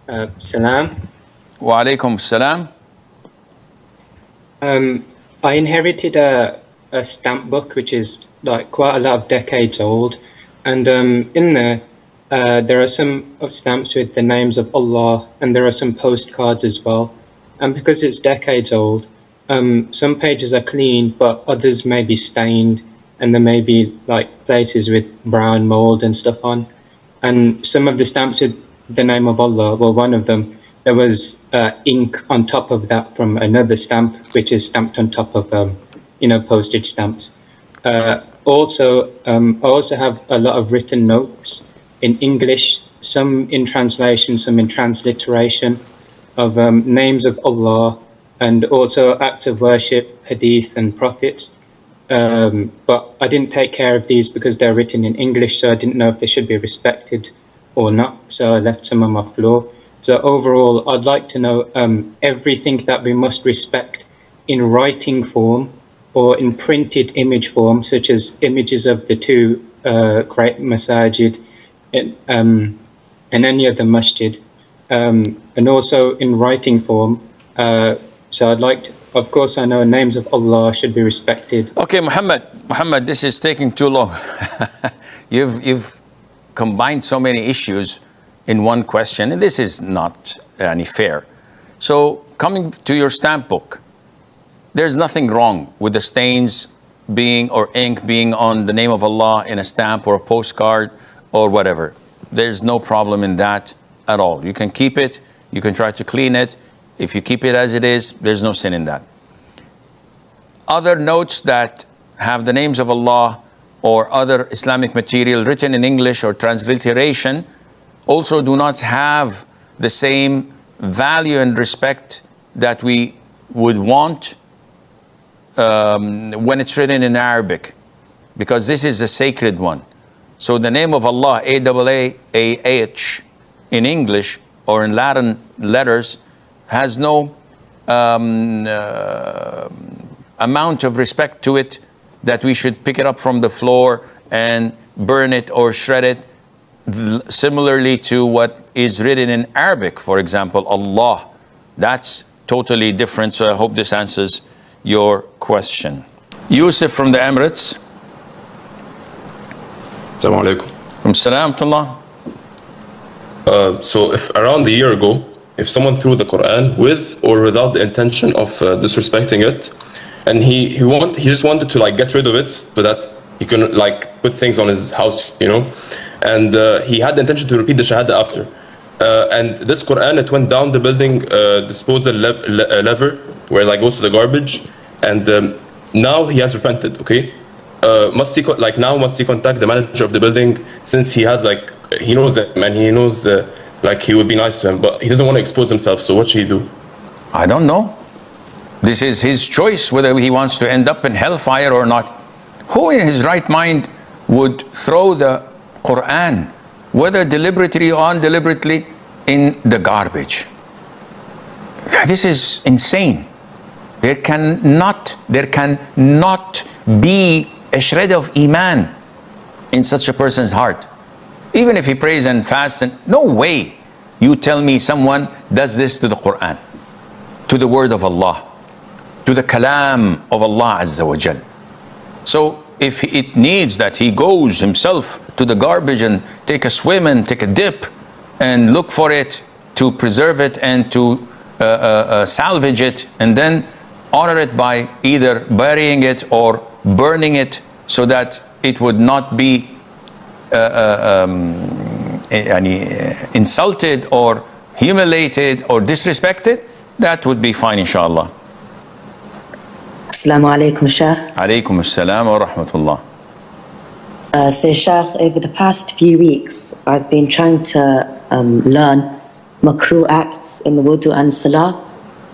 Salam. Wa alaikum salam. I inherited a stamp book which is like quite a lot of decades old, and in there are some stamps with the names of Allah, and there are some postcards as well. And because it's decades old, some pages are clean, but others may be stained, and there may be like places with brown mold and stuff on. And some of the stamps with the name of Allah, well, one of them, there was ink on top of that from another stamp, which is stamped on top of, postage stamps. I also have a lot of written notes in English, some in translation, some in transliteration, of names of Allah, and also acts of worship, hadith, and prophets. But I didn't take care of these because they're written in English, so I didn't know if they should be respected or not, so I left some on my floor. So overall, I'd like to know everything that we must respect in writing form or in printed image form, such as images of the two great masajid and any other masjid, and also in writing form. So I'd like to, of course, I know names of Allah should be respected. Okay, Muhammad, this is taking too long. You've combined so many issues in one question, and this is not any fair. So coming to your stamp book, there's nothing wrong with the stains being or ink being on the name of Allah in a stamp or a postcard or whatever. There's no problem in that at all. You can keep it, you can try to clean it. If you keep it as it is, there's no sin in that. Other notes that have the names of Allah or other Islamic material written in English or transliteration also do not have the same value and respect that we would want when it's written in Arabic, because this is a sacred one. So the name of Allah, A-A-A-H, in English or in Latin letters, has no amount of respect to it that we should pick it up from the floor and burn it or shred it, similarly to what is written in Arabic, for example, Allah. That's totally different, so I hope this answers your question. Yusuf from the Emirates. Assalamu alaikum. From Salam So if around a year ago, if someone threw the Quran with or without the intention of disrespecting it, and he just wanted to like get rid of it so that he can like put things on his house, and he had the intention to repeat the Shahada after. And this Quran, it went down the building disposal lever where it like goes to the garbage, and now he has repented. Okay, must he contact the manager of the building, since he has like he knows him and he knows like he would be nice to him, but he doesn't want to expose himself. So what should he do? I don't know. This is his choice whether he wants to end up in hellfire or not. Who in his right mind would throw the Quran, whether deliberately or undeliberately, in the garbage? This is insane. There cannot be a shred of iman in such a person's heart. Even if he prays and fasts, and no way you tell me someone does this to the Quran, to the word of Allah, to the kalam of Allah Azza wa Jal. So if it needs that he goes himself to the garbage and take a swim and take a dip and look for it, to preserve it and to salvage it, and then honor it by either burying it or burning it so that it would not be insulted or humiliated or disrespected, that would be fine, inshallah. Assalamu alaikum, Sheikh. Alaikum assalam wa rahmatullah. So, Sheikh, over the past few weeks, I've been trying to learn makruh acts in the wudu and salah.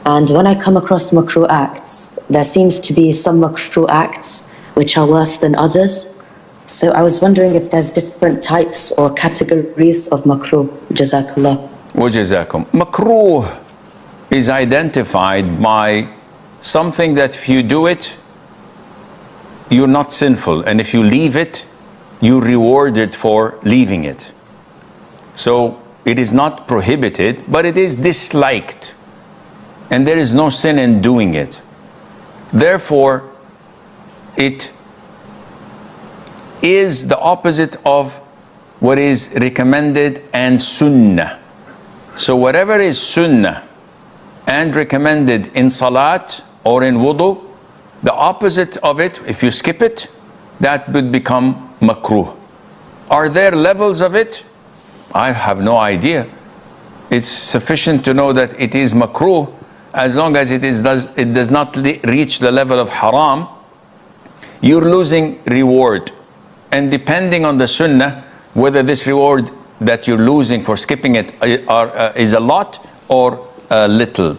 And when I come across makruh acts, there seems to be some makruh acts which are worse than others. So I was wondering if there's different types or categories of makruh. Jazakallah. Wa jazakum. Makruh is identified by something that if you do it, you're not sinful. And if you leave it, you're rewarded for leaving it. So it is not prohibited, but it is disliked. And there is no sin in doing it. Therefore, it is the opposite of what is recommended and sunnah. So whatever is sunnah and recommended in salat or in wudu, the opposite of it, if you skip it, that would become makruh. Are there levels of it? I have no idea. It's sufficient to know that it is makruh as long as it does not reach the level of haram. You're losing reward. And depending on the sunnah, whether this reward that you're losing for skipping it is a lot or a little.